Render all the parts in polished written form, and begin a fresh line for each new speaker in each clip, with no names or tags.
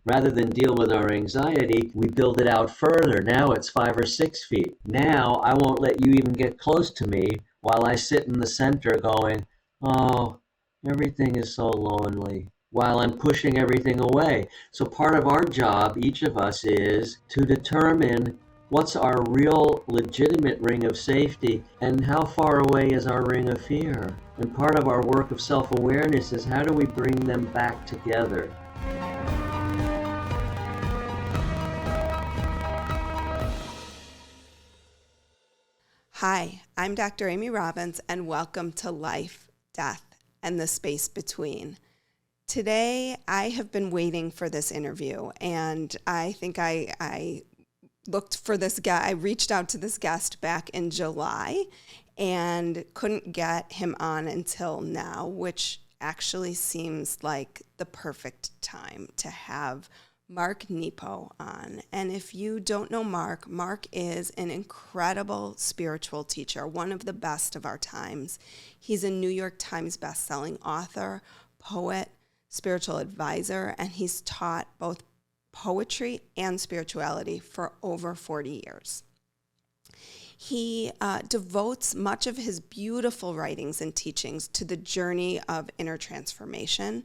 rather than deal with our anxiety, we build it out further. Now it's 5 or 6 feet. Now I won't let you even get close to me while I sit in the center going, oh, everything is so lonely, while I'm pushing everything away. So part of our job, each of us, is to determine what's our real legitimate ring of safety and how far away is our ring of fear. And part of our work of self-awareness is how do we bring them back together.
Hi, I'm Dr. Amy Robbins, and welcome to Life, Death, and the Space Between. Today, I have been waiting for this interview, and I think I looked for this guy. I reached out to this guest back in July and couldn't get him on until now, which actually seems like the perfect time to have Mark Nepo on. And if you don't know Mark, Mark is an incredible spiritual teacher, one of the best of our times. He's a New York Times bestselling author, poet, spiritual advisor, and he's taught both poetry and spirituality for over 40 years. He devotes much of his beautiful writings and teachings to the journey of inner transformation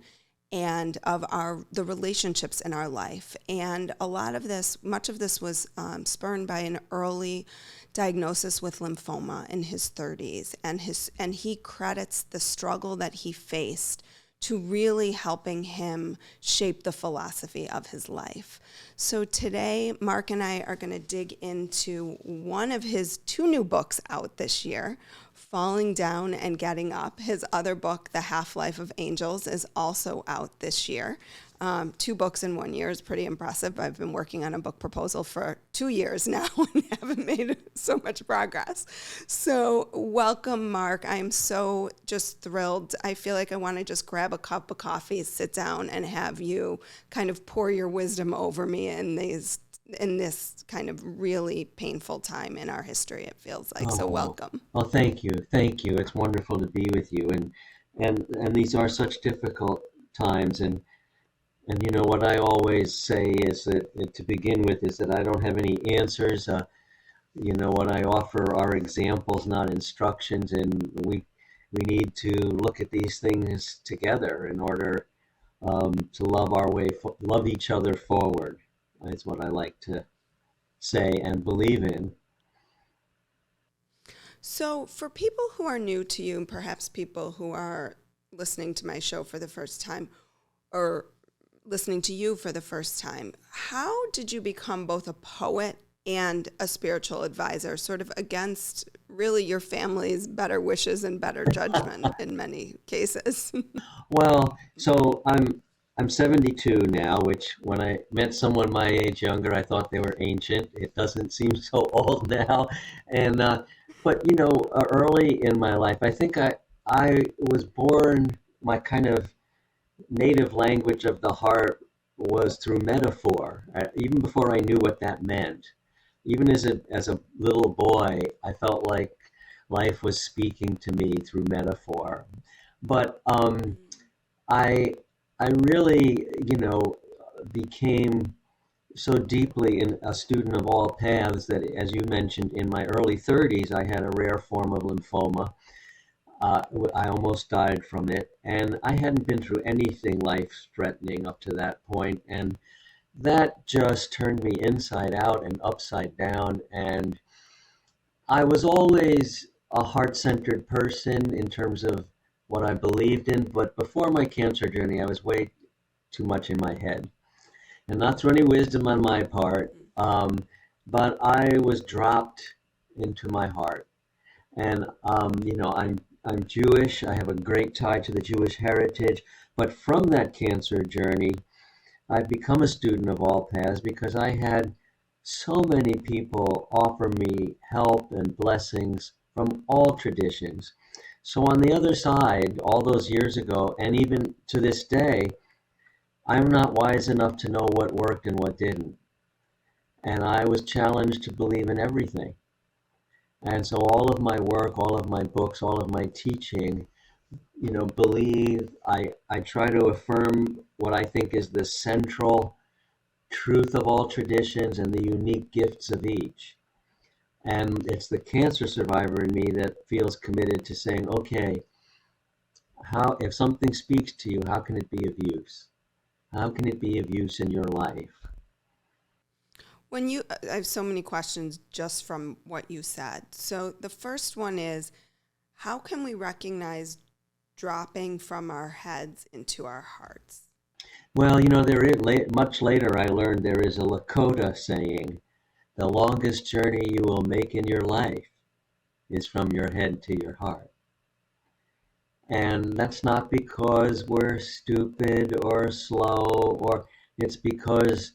and of the relationships in our life. And much of this was spurred by an early diagnosis with lymphoma in his 30s. And he credits the struggle that he faced to really helping him shape the philosophy of his life. So today, Mark and I are going to dig into one of his 2 new books out this year, Falling Down and Getting Up. His other book, The Half-Life of Angels, is also out this year. 2 books in 1 year is pretty impressive. I've been working on a book proposal for 2 years now and haven't made so much progress. So welcome, Mark. I'm so just thrilled. I feel like I want to just grab a cup of coffee, sit down, and have you kind of pour your wisdom over me in this kind of really painful time in our history, it feels like. So welcome.
Oh, thank you. Thank you. It's wonderful to be with you. And these are such difficult times. And you know, what I always say is that to begin with is that I don't have any answers. What I offer are examples, not instructions. And we need to look at these things together in order to love each other forward. That's what I like to say and believe in.
So for people who are new to you, and perhaps people who are listening to my show for the first time, or listening to you for the first time, how did you become both a poet and a spiritual advisor, sort of against really your family's better wishes and better judgment in many cases?
Well, so I'm 72 now, which when I met someone my age younger, I thought they were ancient. It doesn't seem so old now. And but early in my life, I think I was born, my kind of native language of the heart was through metaphor, even before I knew what that meant. Even as a little boy, I felt like life was speaking to me through metaphor. But I I really, became so deeply a student of all paths that, as you mentioned, in my early 30s, I had a rare form of lymphoma. I almost died from it, and I hadn't been through anything life-threatening up to that point, and that just turned me inside out and upside down. And I was always a heart-centered person in terms of what I believed in, but before my cancer journey, I was way too much in my head. And not through any wisdom on my part, but I was dropped into my heart. And I'm Jewish. I have a great tie to the Jewish heritage. But from that cancer journey, I've become a student of all paths because I had so many people offer me help and blessings from all traditions. So on the other side, all those years ago, and even to this day, I'm not wise enough to know what worked and what didn't. And I was challenged to believe in everything. And so all of my work, all of my books, all of my teaching, I try to affirm what I think is the central truth of all traditions and the unique gifts of each. And it's the cancer survivor in me that feels committed to saying, okay, how, if something speaks to you, how can it be of use? How can it be of use in your life?
I have so many questions just from what you said. So the first one is, how can we recognize dropping from our heads into our hearts?
Well, much later I learned there is a Lakota saying, the longest journey you will make in your life is from your head to your heart. And that's not because we're stupid or slow, or it's because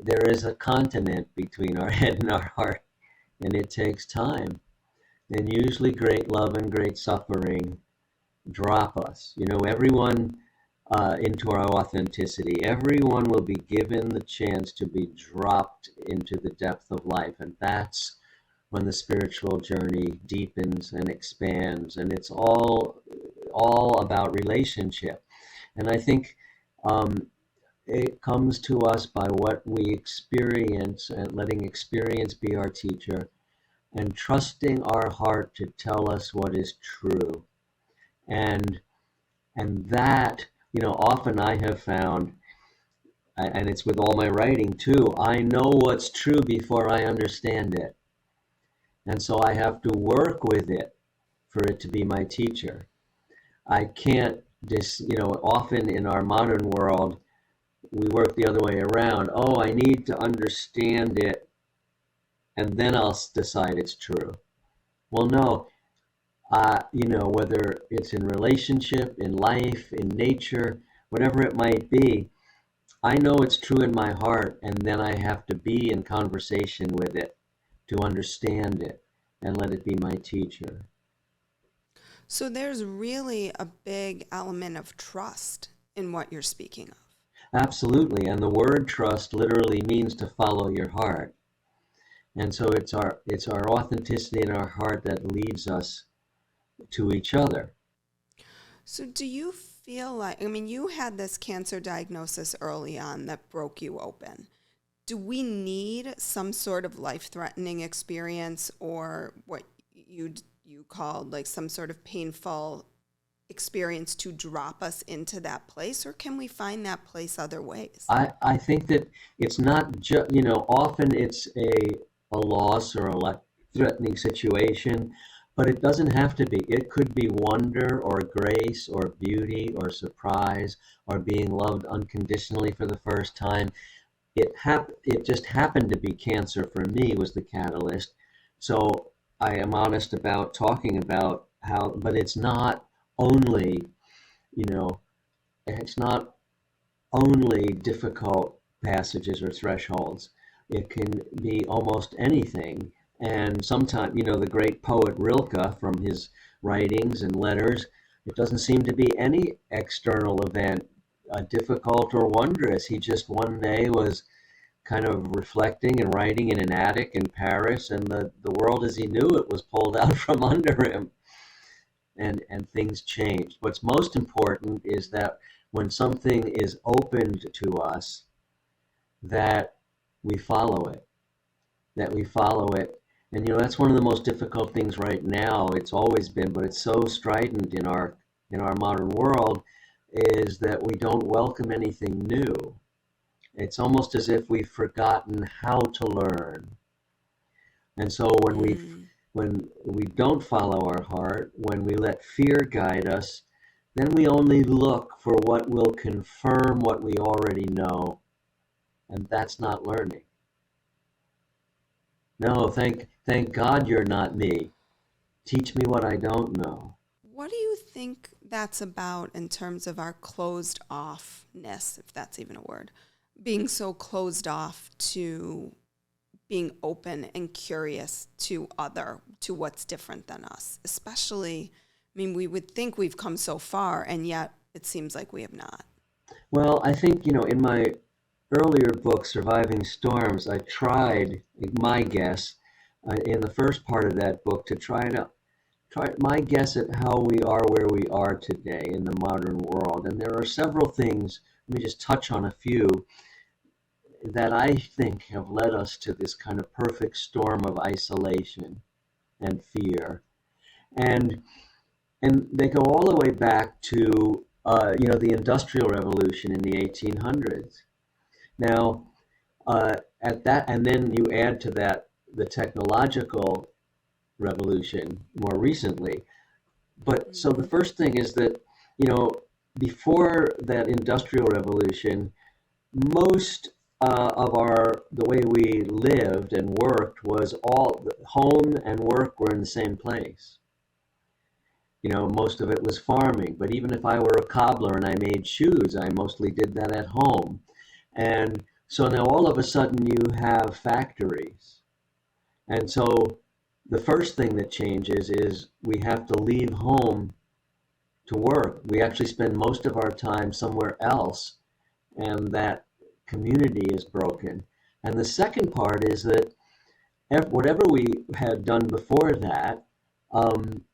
there is a continent between our head and our heart, and it takes time. And usually great love and great suffering drop us. Everyone into our authenticity. Everyone will be given the chance to be dropped into the depth of life. And that's when the spiritual journey deepens and expands. And it's all about relationship. And I think it comes to us by what we experience and letting experience be our teacher and trusting our heart to tell us what is true. And that, often I have found, and it's with all my writing too, I know what's true before I understand it. And so I have to work with it for it to be my teacher. I can't often in our modern world, we work the other way around. Oh, I need to understand it, and then I'll decide it's true. Well, no, whether it's in relationship, in life, in nature, whatever it might be, I know it's true in my heart, and then I have to be in conversation with it to understand it and let it be my teacher.
So there's really a big element of trust in what you're speaking of.
Absolutely. And the word trust literally means to follow your heart. And so it's our authenticity in our heart that leads us to each other.
So do you feel like, you had this cancer diagnosis early on that broke you open. Do we need some sort of life-threatening experience, or what you called like some sort of painful experience to drop us into that place, or can we find that place other ways?
I think that it's not just, often it's a loss or a life-threatening situation, but it doesn't have to be. It could be wonder or grace or beauty or surprise or being loved unconditionally for the first time. It just happened to be cancer for me was the catalyst. So I am honest about talking about how, but it's not only, you know, it's not only difficult passages or thresholds. It can be almost anything. And sometimes, the great poet Rilke, from his writings and letters, it doesn't seem to be any external event, difficult or wondrous. He just one day was kind of reflecting and writing in an attic in Paris, and the world as he knew it was pulled out from under him, and things changed. What's most important is that when something is opened to us, that we follow it, that we follow it. And that's one of the most difficult things right now. It's always been, but it's so strident in our modern world, is that we don't welcome anything new. It's almost as if we've forgotten how to learn. And so when we don't follow our heart, when we let fear guide us, then we only look for what will confirm what we already know, and that's not learning. No, thank God you're not me. Teach me what I don't know.
What do you think that's about in terms of our closed offness, if that's even a word? Being so closed off to being open and curious to what's different than us. Especially, we would think we've come so far, and yet it seems like we have not.
Well, I think, in my earlier book, Surviving Storms, I tried, my guess, in the first part of that book, to try my guess at how we are where we are today in the modern world. And there are several things, let me just touch on a few. that I think have led us to this kind of perfect storm of isolation and fear. And and they go all the way back to the Industrial Revolution in the 1800s. Now, at that, and then you add to that the technological revolution more recently. But so the
Mm-hmm.
first thing is that, you know, before that industrial revolution, most of the way we lived and worked was all home and work were in the same place. Most of it was farming, but even if I were a cobbler and I made shoes, I mostly did that at home. And so now all of a sudden you have factories. And so the first thing that changes is we have to leave home to work. We actually spend most of our time somewhere else, and that community is broken. And the second part is that whatever we had done before that, um,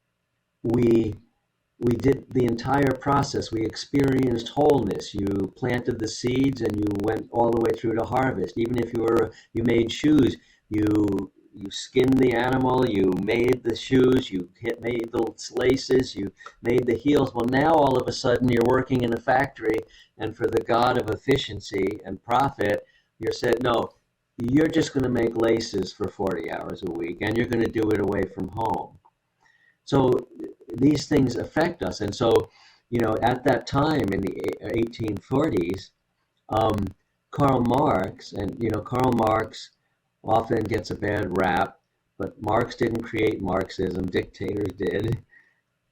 we we did the entire process. We experienced wholeness. You planted the seeds and you went all the way through to harvest. Even if you made shoes, you skinned the animal, you made the shoes, made the laces, you made the heels. Well, now all of a sudden you're working in a factory, and for the god of efficiency and profit, you're said, no, you're just going to make laces for 40 hours a week, and you're going to do it away from home. So these things affect us. And so, at that time in the 1840s, um, Karl Marx, and Karl Marx often gets a bad rap, but Marx didn't create Marxism, dictators did.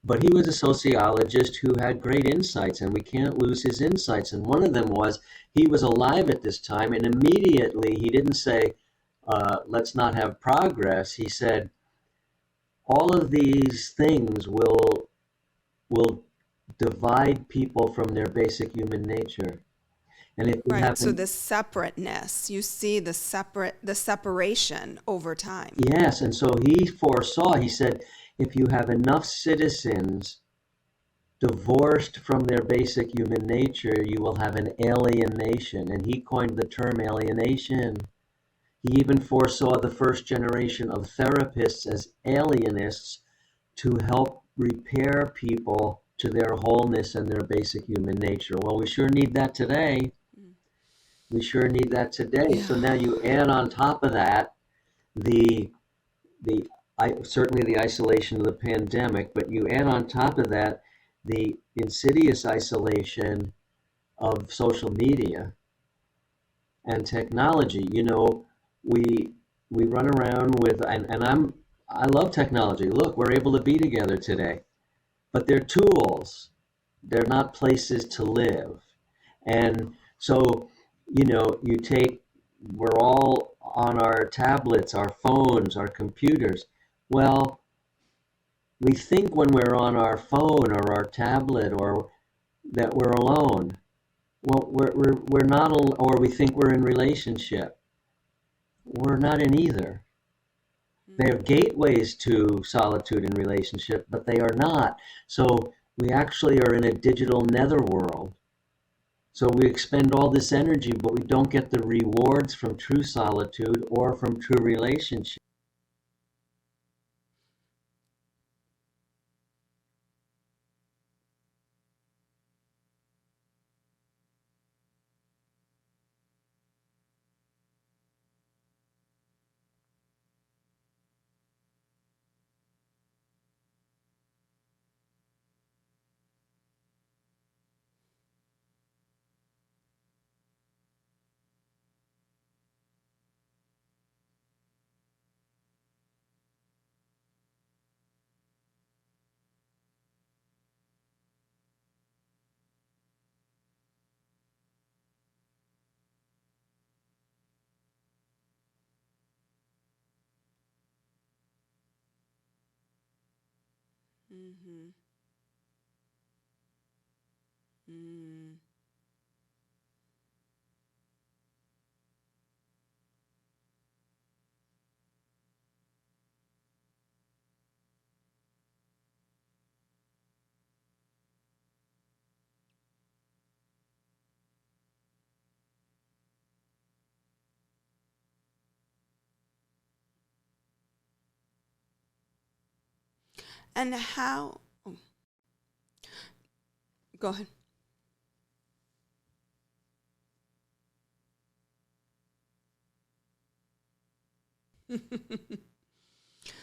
But he was a sociologist who had great insights, and we can't lose his insights. And one of them was he was alive at this time, and immediately he didn't say, let's not have progress. He said, all of these things will divide people from their basic human nature. And if we
Right. So
haven't,
the separateness, you see the separation over time.
yes, and so he foresaw, he said, if you have enough citizens divorced from their basic human nature, you will have an alien nation. And he coined the term alienation. He even foresaw the first generation of therapists as alienists to help repair people to their wholeness and their basic human nature. Well, we sure need that today.
Mm.
We sure need that today.
Yeah.
So now you add on top of that the certainly the isolation of the pandemic, but you add on top of that the insidious isolation of social media and technology. We we run around with, and I love technology. Look, we're able to be together today, but they're tools. They're not places to live. And so, we're all on our tablets, our phones, our computers. Well, we think when we're on our phone or our tablet or that we're alone. Well, we're not, or we think we're in relationship. We're not in either. They are
Mm.
gateways to solitude and relationship, but they are not. So we actually are in a digital netherworld. So we expend all this energy, but we don't get the rewards from true solitude or from true relationship.
Mm-hmm. Mm. And how, oh, go ahead.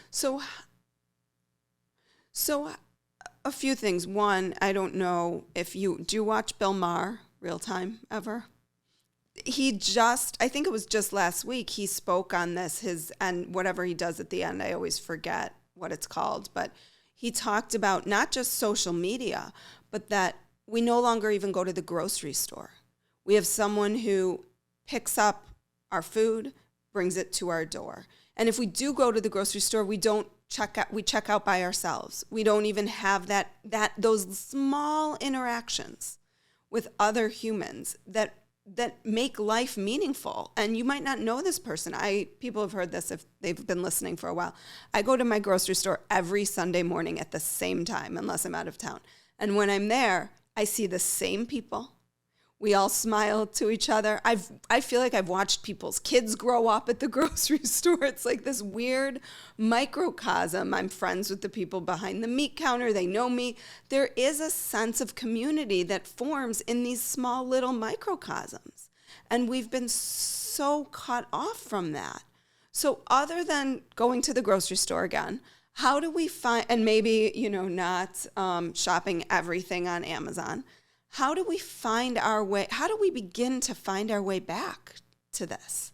So, so a few things. One, I don't know if you do you watch Bill Maher real time ever? He just, I think it was just last week, he spoke on this, his, and whatever he does at the end, I always forget what it's called, but he talked about not just social media, but that we no longer even go to the grocery store. We have someone who picks up our food, brings it to our door. And if we do go to the grocery store, we don't check out, we check out by ourselves. We don't even have those small interactions with other humans that make life meaningful. And you might not know this person. People have heard this if they've been listening for a while. I go to my grocery store every Sunday morning at the same time, unless I'm out of town. And when I'm there, I see the same people. We all smile to each other. I feel like I've watched people's kids grow up at the grocery store. It's like this weird microcosm. I'm friends with the people behind the meat counter. They know me. There is a sense of community that forms in these small little microcosms. And we've been so cut off from that. So other than going to the grocery store again, how do we find, and maybe, not shopping everything on Amazon, how do we find our way? How do we begin to find our way back to this?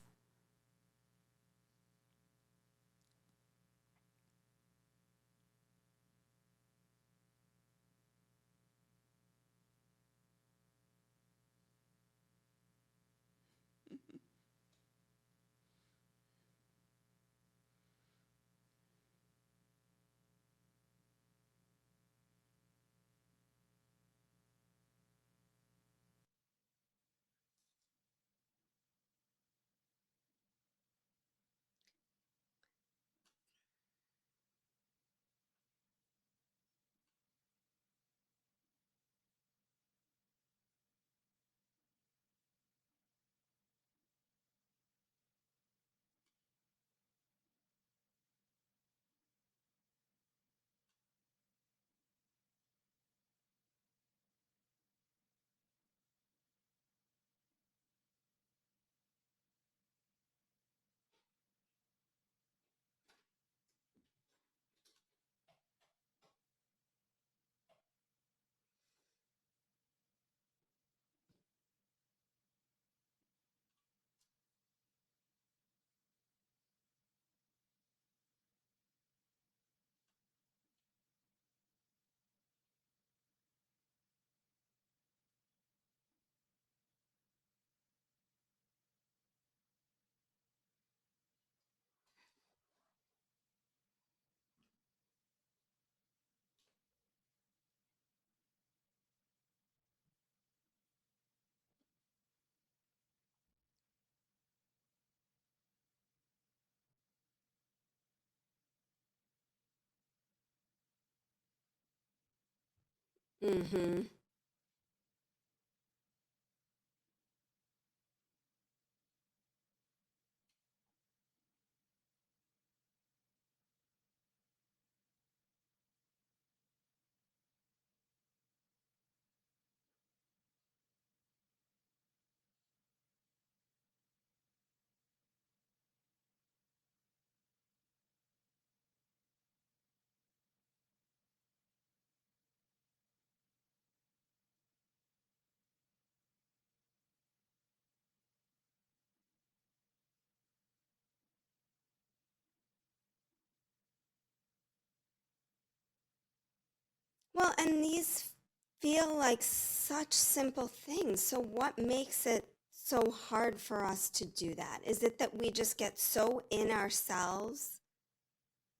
Mm-hmm. Well, and these feel like such simple things. So, what makes it so hard for us to do that? Is it that we just get so in ourselves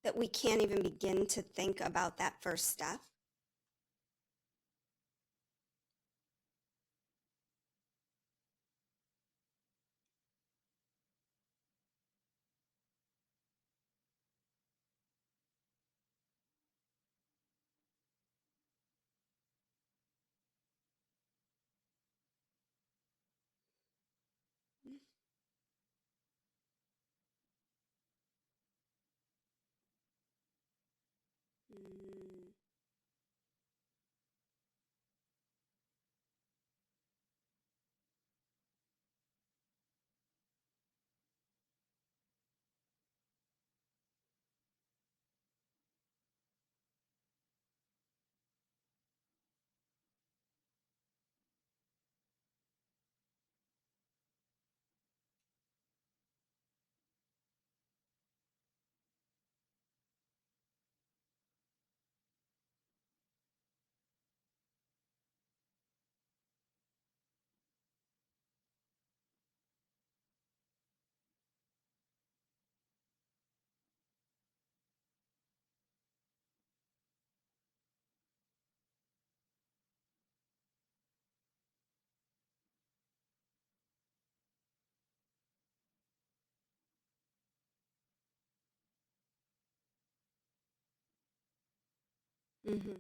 that we can't even begin to think about that first step? Mm-hmm.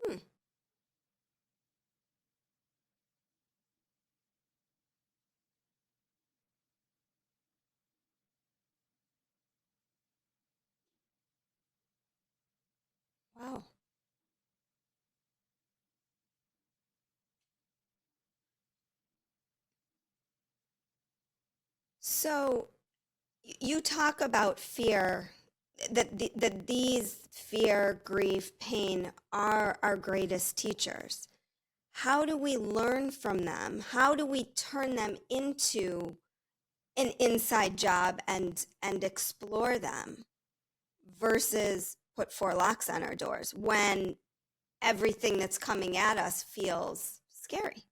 Hmm. Wow. So you talk about fear, that these fear, grief, pain are our greatest teachers. How do we learn from them? How do we turn them into an inside job and explore them versus put four locks on our doors when everything that's coming at us feels scary?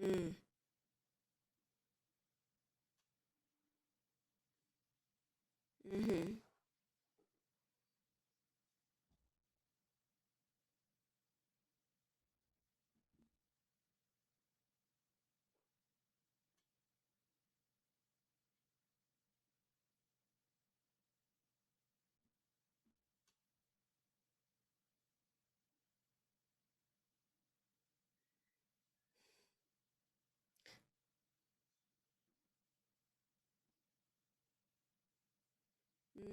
Mm, mhm.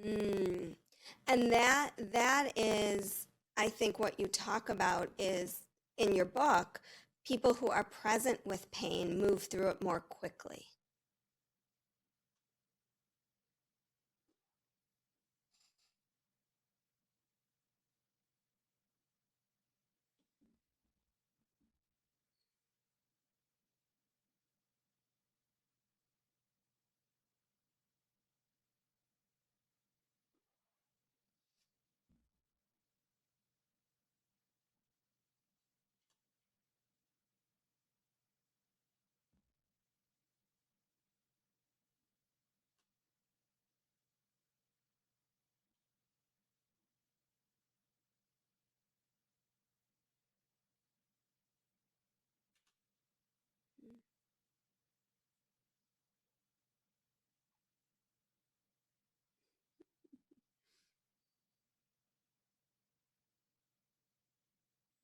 Mm. And that is, I think what you talk about is in your book, people who are present with pain move through it more quickly.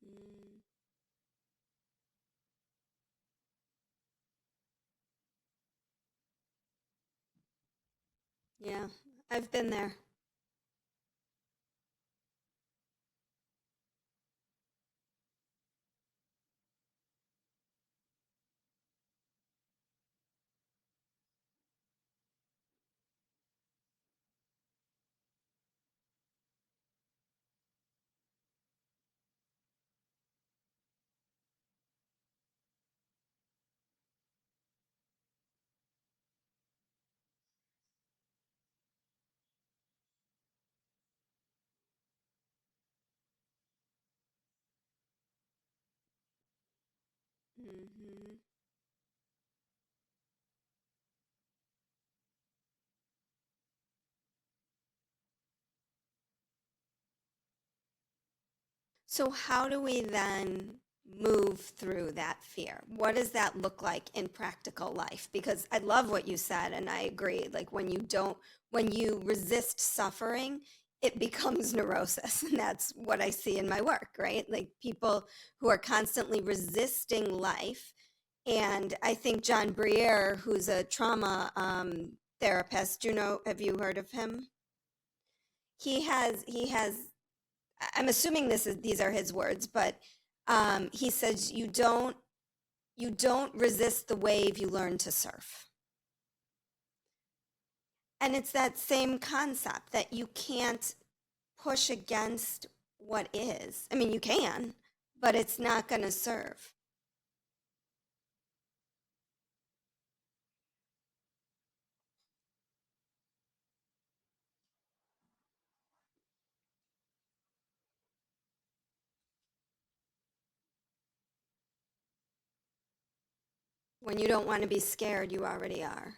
Mm. Yeah, I've been there. Mm-hmm. So, how do we then move through that fear? What does that look like in practical life? Because I love what you said, and I agree. Like when you resist suffering, it becomes neurosis. And that's what I see in my work, right? Like people who are constantly resisting life. And I think John Briere, who's a trauma therapist, have you heard of him? He has I'm assuming these are his words, but he says you don't resist the wave, you learn to surf. And it's that same concept that you can't push against what is. I mean, you can, but it's not going to serve. When you don't want to be scared, you already are.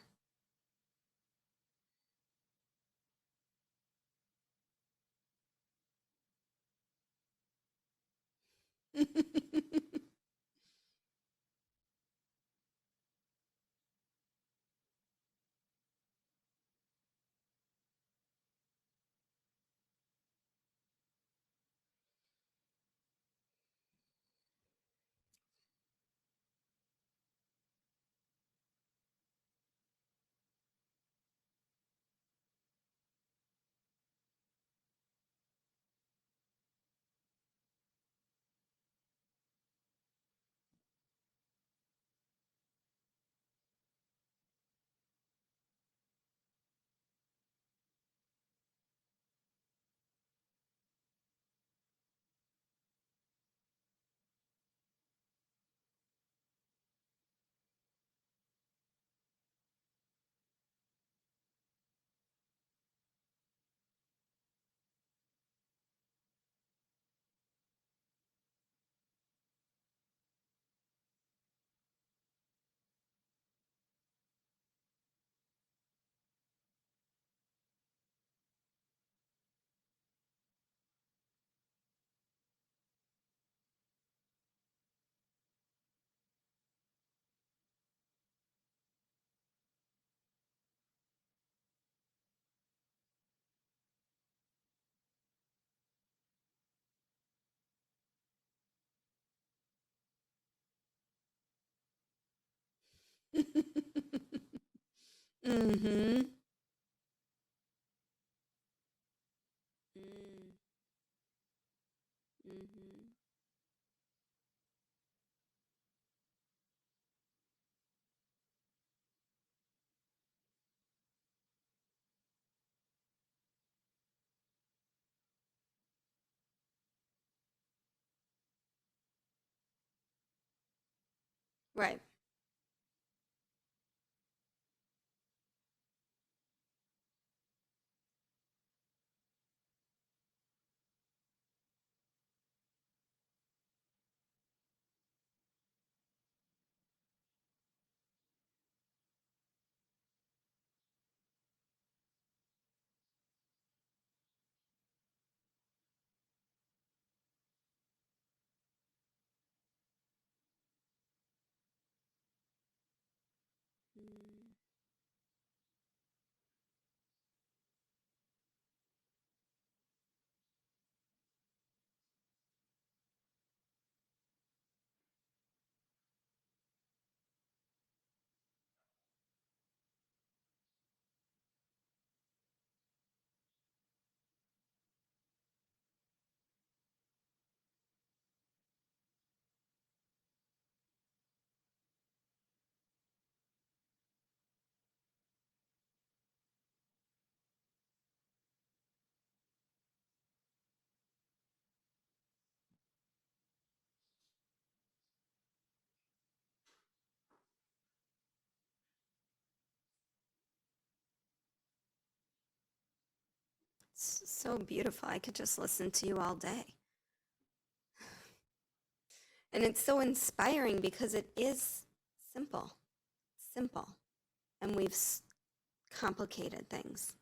Mm-hmm. Mm-hmm. Mm-hmm. Right. Mm-hmm. So beautiful. I could just listen to you all day. And it's so inspiring because it is simple, simple. And we've complicated things.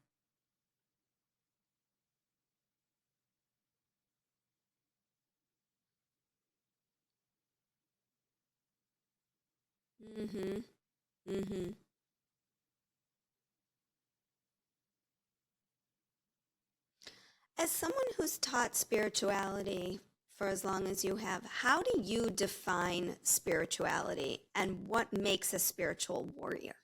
Mm-hmm. Mm-hmm. As someone who's taught spirituality for as long as you have, how do you define spirituality and what makes a spiritual warrior?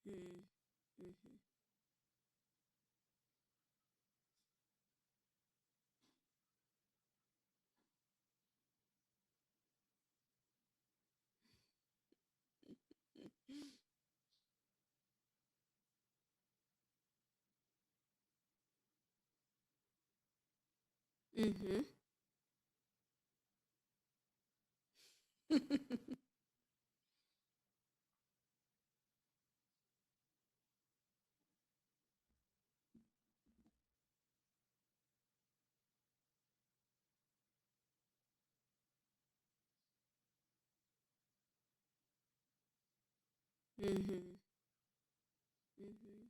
Mm-hmm. Mm-hmm. Mm-hmm. Mm-hmm.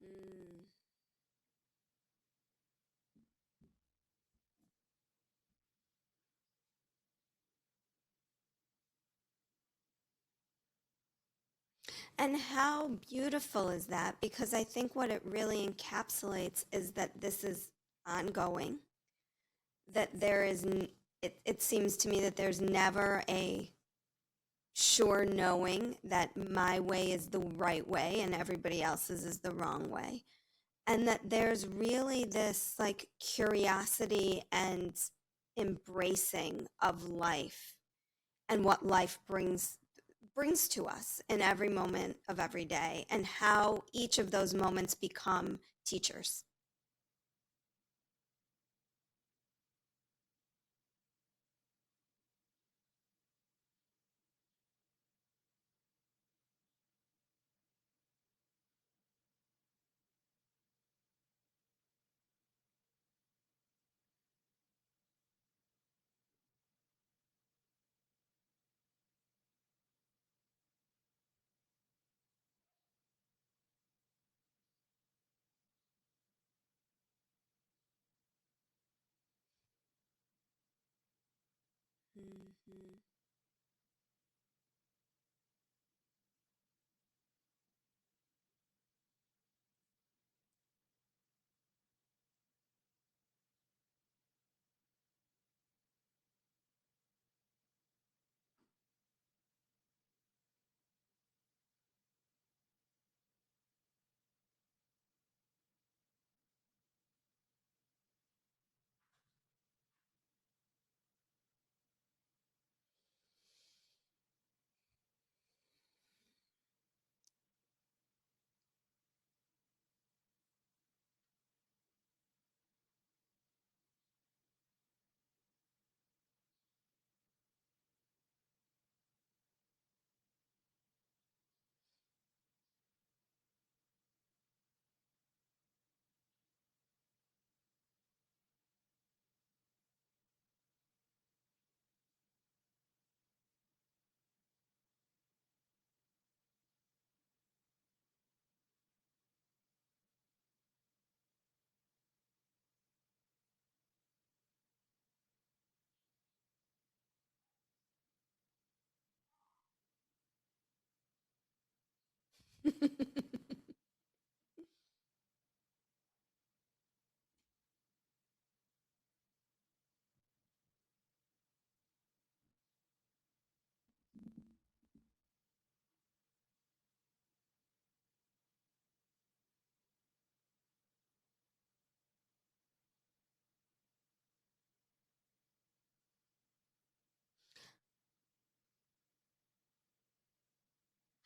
Mm. And how beautiful is that? Because I think what it really encapsulates is that this is ongoing, that it seems to me that there's never a sure knowing that my way is the right way and everybody else's is the wrong way. And that there's really this like curiosity and embracing of life and what life brings to us in every moment of every day and how each of those moments become teachers. Mhm.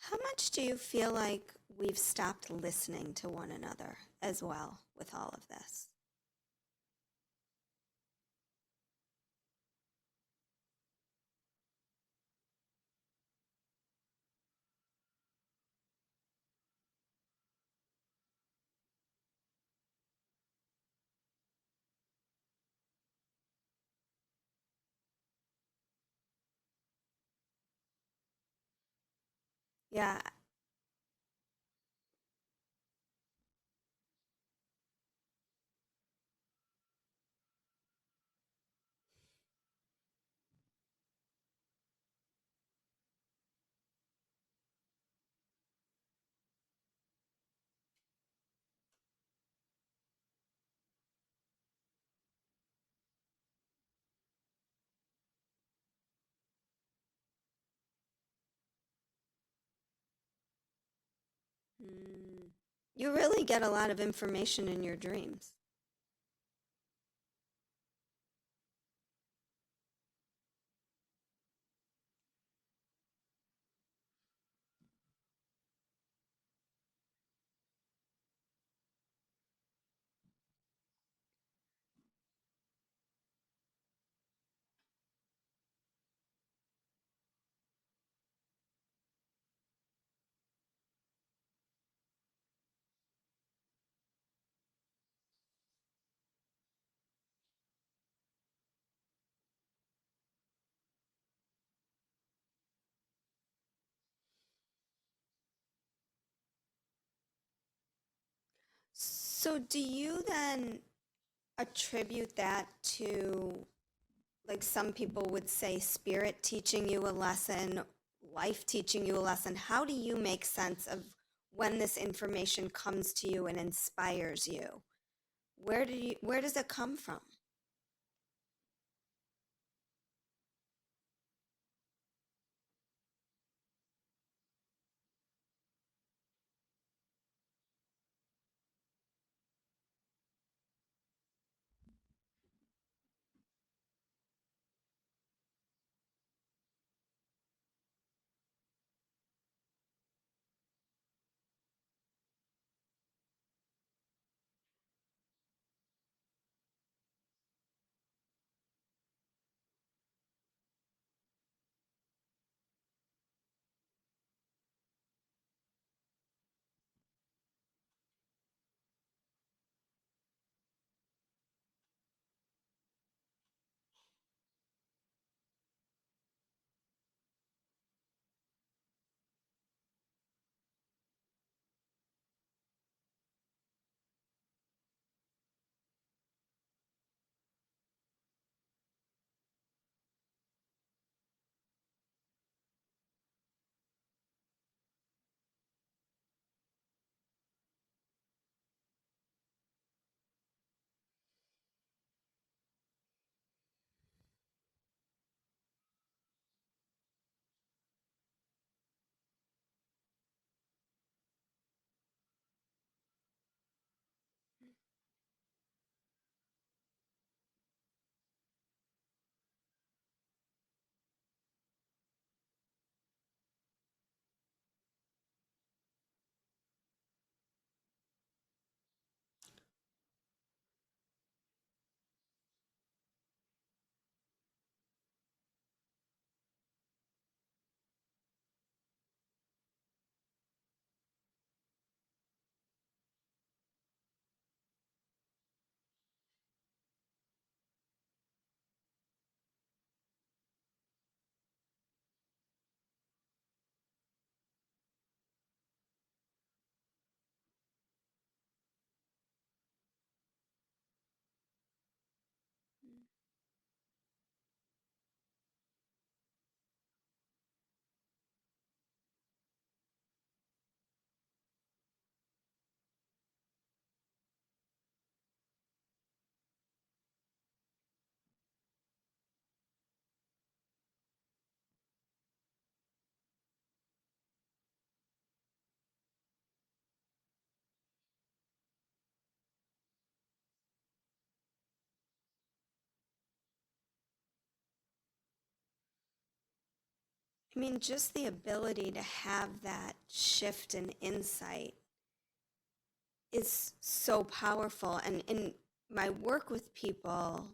How much do you feel like we've stopped listening to one another as well with all of this? Yeah. Mm. You really get a lot of information in your dreams. So, do you then attribute that to, like some people would say, spirit teaching you a lesson, life teaching you a lesson? How do you make sense of when this information comes to you and inspires you? Where does it come from? I mean, just the ability to have that shift in insight is so powerful. And in my work with people,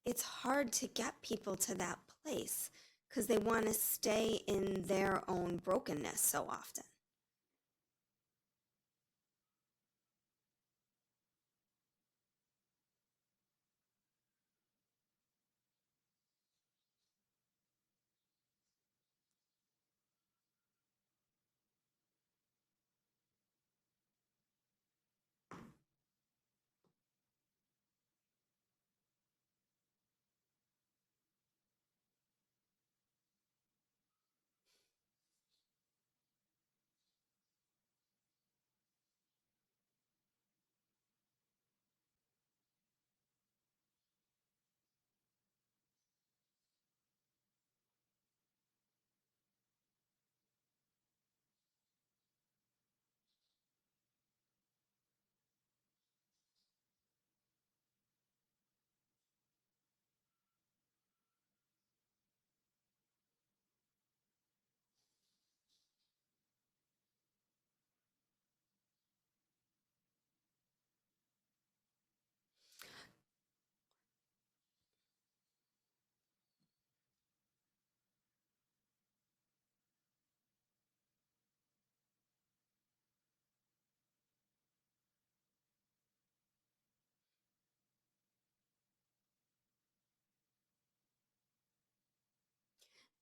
it's hard to get people to that place because they want to stay in their own brokenness so often.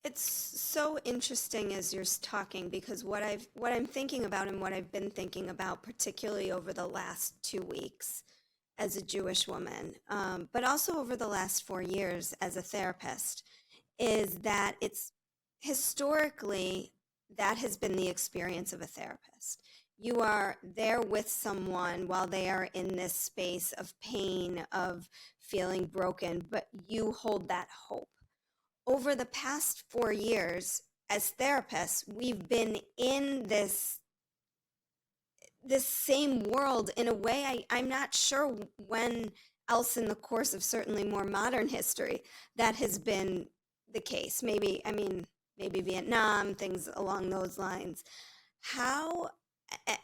It's so interesting as you're talking because what I'm thinking about and what I've been thinking about, particularly over the last 2 weeks as a Jewish woman, but also over the last 4 years as a therapist, is that it's historically that has been the experience of a therapist. You are there with someone while they are in this space of pain, of feeling broken, but you hold that hope. Over the past 4 years, as therapists, we've been in this same world in a way I'm not sure when else in the course of certainly more modern history that has been the case. Maybe, I mean, maybe Vietnam, things along those lines. How,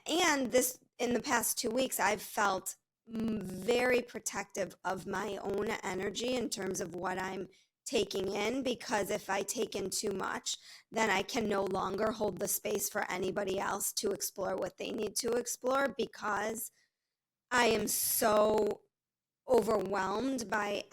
and this, in the past 2 weeks, I've felt very protective of my own energy in terms of what I'm taking in, because if I take in too much, then I can no longer hold the space for anybody else to explore what they need to explore because I am so overwhelmed by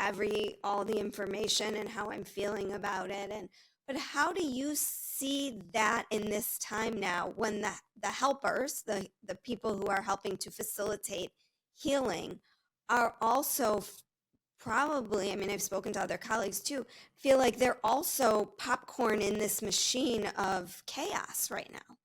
all the information and how I'm feeling about it. And but how do you see that in this time now when the helpers, the people who are helping to facilitate healing are also probably, I mean, I've spoken to other colleagues too, feel like they're also popcorn in this machine of chaos right now.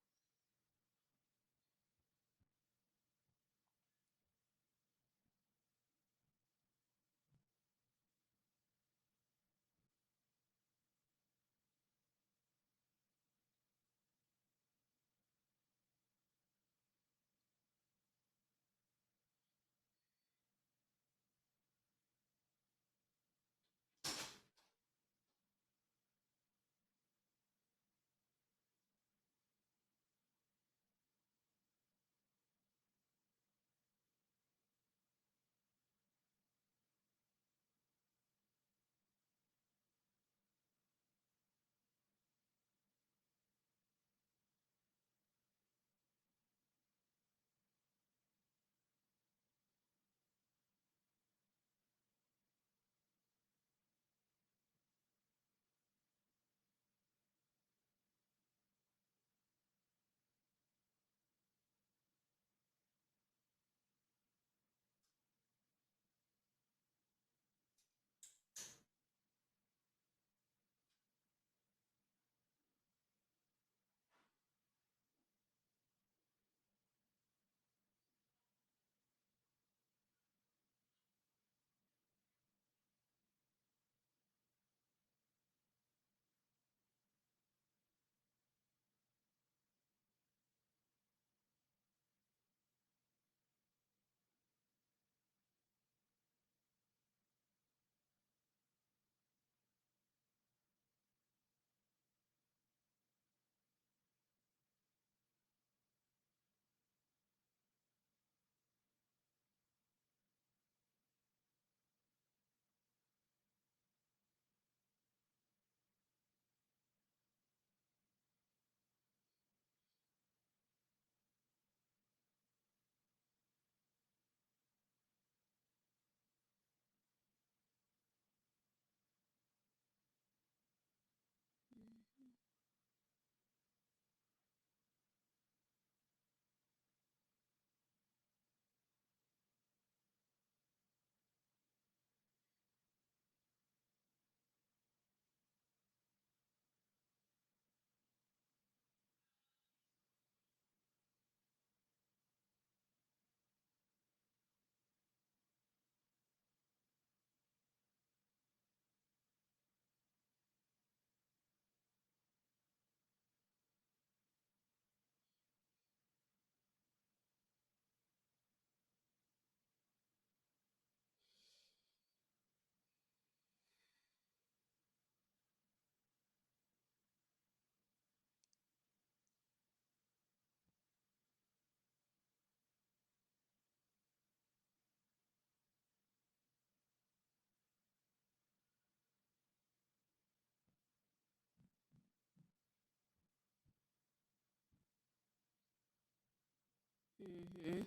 Mm-hmm.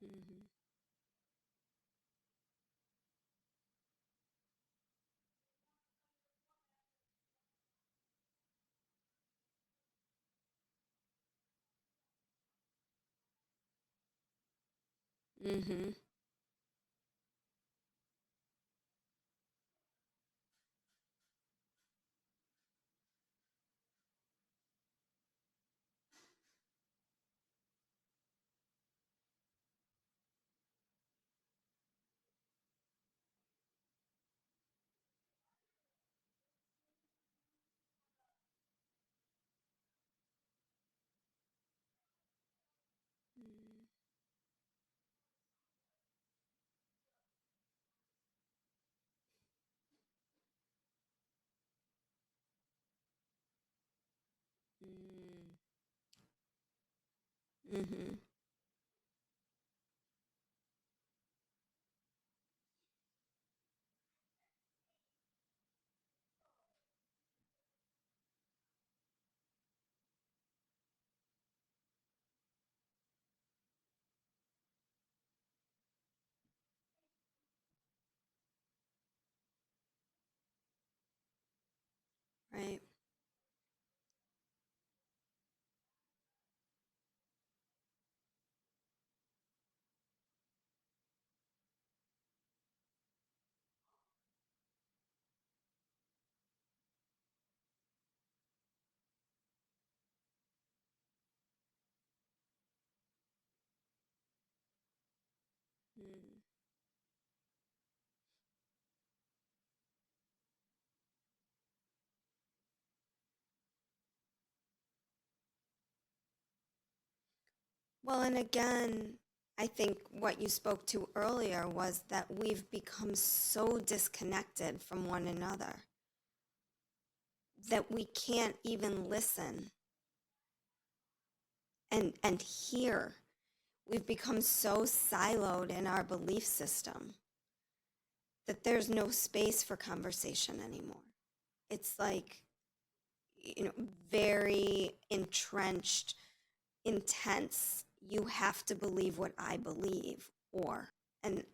Mm-hmm. Mm-hmm. Mm-hmm. Mm-hmm. Right. Mm. Well, and again, I think what you spoke to earlier was that we've become so disconnected from one another that we can't even listen and hear. We've become so siloed in our belief system that there's no space for conversation anymore. It's like, very entrenched, intense. You have to believe what I believe, and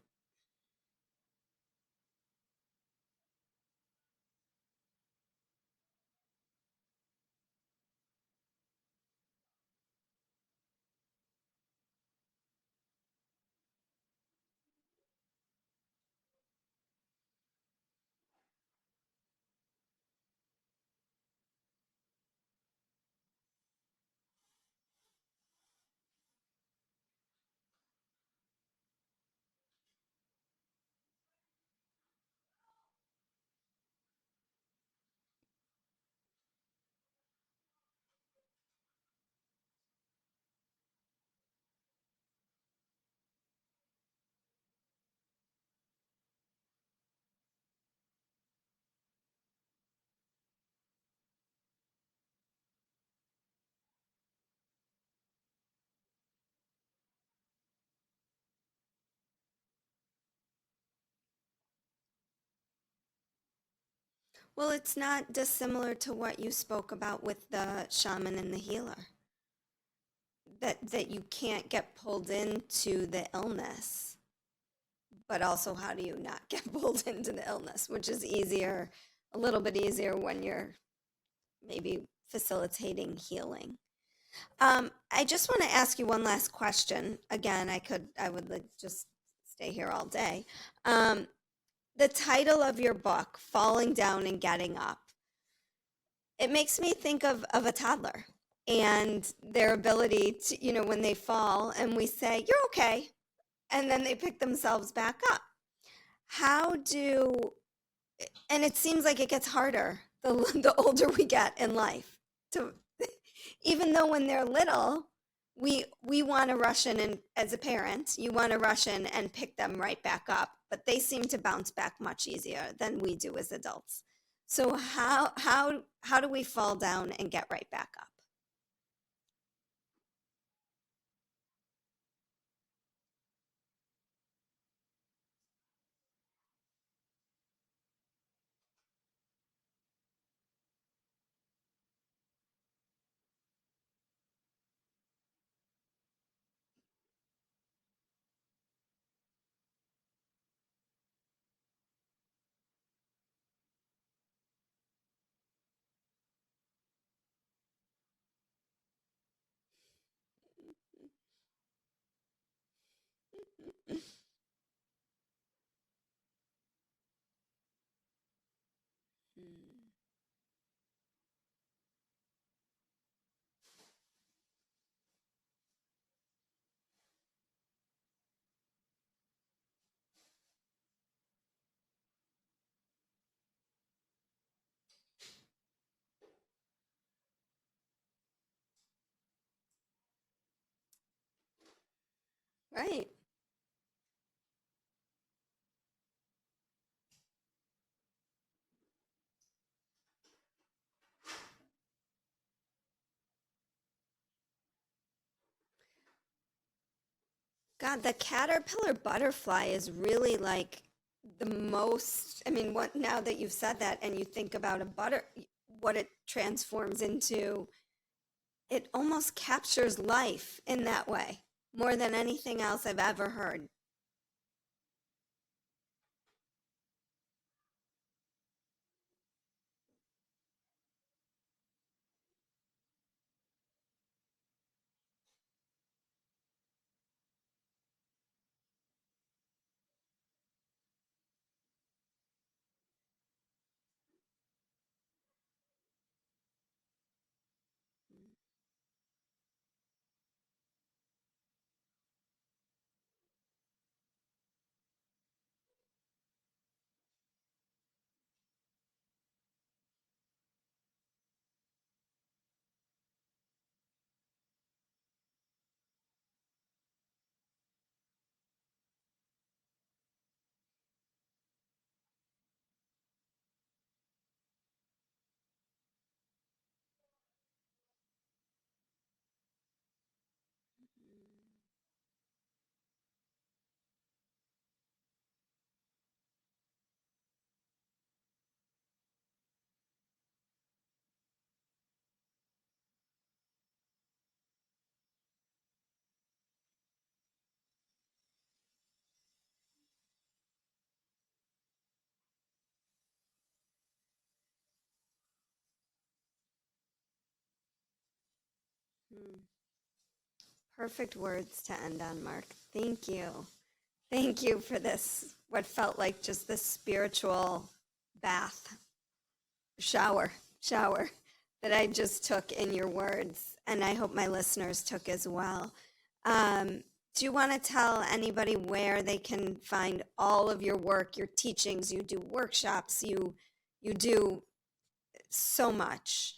well, it's not dissimilar to what you spoke about with the shaman and the healer. That you can't get pulled into the illness, but also how do you not get pulled into the illness, which is easier, a little bit easier when you're maybe facilitating healing. I just want to ask you one last question. Again, I would like just stay here all day. Um, the title of your book, Falling Down and Getting Up, it makes me think of a toddler. and their ability to, when they fall and we say, "You're okay," and then they pick themselves back up. How do, and it seems like it gets harder the older we get in life to, even though when they're little, we want to rush in, and as a parent, you want to rush in and pick them right back up, but they seem to bounce back much easier than we do as adults. So how do we fall down and get right back up? Hmm. Right. God, the caterpillar butterfly is really like the most, I mean, what, now that you've said that and you think about what it transforms into, it almost captures life in that way more than anything else I've ever heard. Hmm. Perfect words to end on, Mark. Thank you. Thank you for this, what felt like just this spiritual bath, shower, shower that I just took in your words. And I hope my listeners took as well. Um, do you want to tell anybody where they can find all of your work, your teachings? You do workshops, you do so much.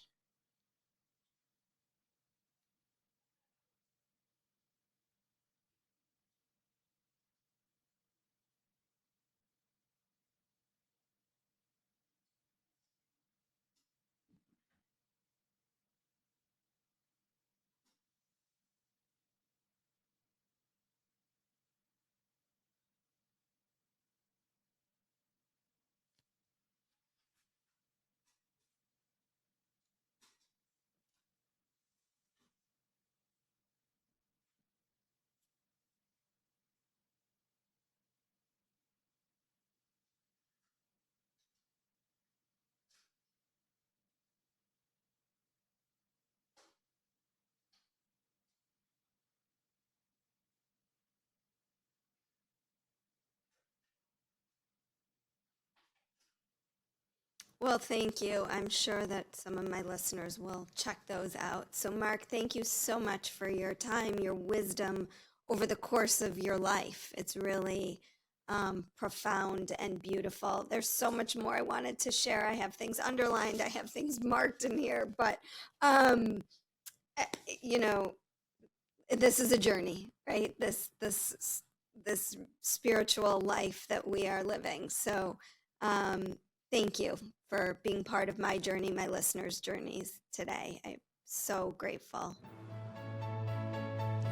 Well, thank you. I'm sure that some of my listeners will check those out. So, Mark, thank you so much for your time, your wisdom over the course of your life. It's really profound and beautiful. There's so much more I wanted to share. I have things underlined, I have things marked in here, but, eh, you know, this is a journey, right? This spiritual life that we are living. So, thank you for being part of my journey, my listeners' journeys today. I'm so grateful.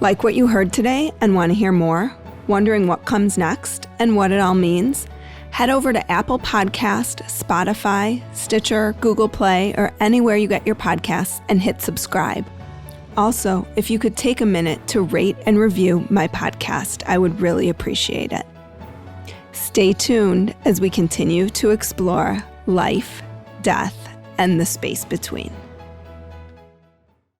Like what you heard today and want to hear more? Wondering what comes next and what it all means? Head over to Apple Podcast, Spotify, Stitcher, Google Play, or anywhere you get your podcasts and hit subscribe. Also, if you could take a minute to rate and review my podcast, I would really appreciate it. Stay tuned as we continue to explore life, death, and the space between.